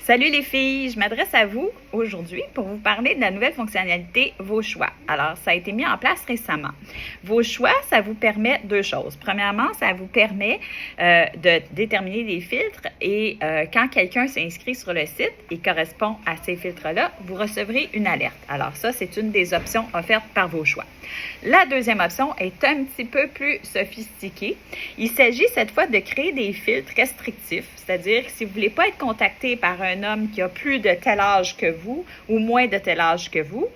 Salut les filles, je m'adresse à vous aujourd'hui pour vous parler de la nouvelle fonctionnalité Vos choix. Alors, ça a été mis en place récemment. Vos choix, ça vous permet deux choses. Premièrement, ça vous permet de déterminer des filtres et quand quelqu'un s'inscrit sur le site et correspond à ces filtres-là, vous recevrez une alerte. Alors ça, c'est une des options offertes par Vos choix. La deuxième option est un petit peu plus sophistiquée. Il s'agit cette fois de créer des filtres restrictifs, c'est-à-dire que si vous ne voulez pas être contacté par un homme qui a plus de tel âge que vous ou moins de tel âge que vous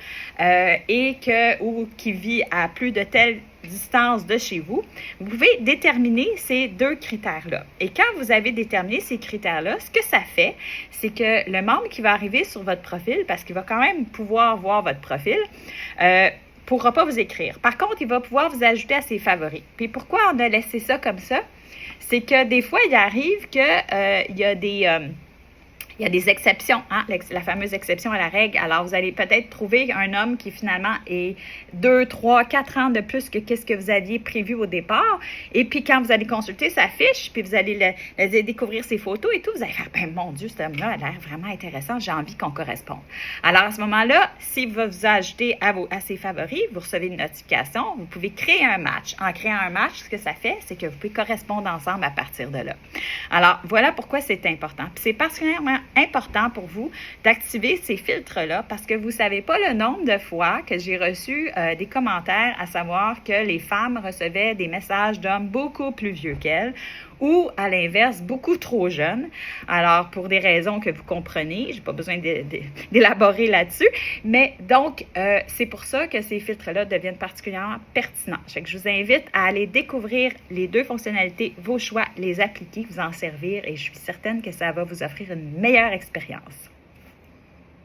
ou qui vit à plus de telle distance de chez vous, vous pouvez déterminer ces deux critères-là. Et quand vous avez déterminé ces critères-là, ce que ça fait, c'est que le membre qui va arriver sur votre profil, parce qu'il va quand même pouvoir voir votre profil, pourra pas vous écrire. Par contre, il va pouvoir vous ajouter à ses favoris. Puis pourquoi on a laissé ça comme ça? C'est que des fois, il arrive qu'il y a des exceptions, hein? La fameuse exception à la règle. Alors, vous allez peut-être trouver un homme qui finalement est 2, 3, 4 ans de plus que qu'est-ce que vous aviez prévu au départ. Et puis, quand vous allez consulter sa fiche, puis vous allez découvrir ses photos et tout, vous allez faire, ben mon Dieu, cet homme-là a l'air vraiment intéressant, j'ai envie qu'on corresponde. Alors, à ce moment-là, s'il va vous ajouter à ses favoris, vous recevez une notification, vous pouvez créer un match. En créant un match, ce que ça fait, c'est que vous pouvez correspondre ensemble à partir de là. Alors, voilà pourquoi c'est important. Puis c'est particulièrement important pour vous d'activer ces filtres-là parce que vous ne savez pas le nombre de fois que j'ai reçu des commentaires à savoir que les femmes recevaient des messages d'hommes beaucoup plus vieux qu'elles ou, à l'inverse, beaucoup trop jeunes. Alors, pour des raisons que vous comprenez, je n'ai pas besoin d'élaborer là-dessus, mais donc, c'est pour ça que ces filtres-là deviennent particulièrement pertinents. Fait que je vous invite à aller découvrir les deux fonctionnalités, vos choix, les appliquer, vous en servir, et je suis certaine que ça va vous offrir une meilleure expérience.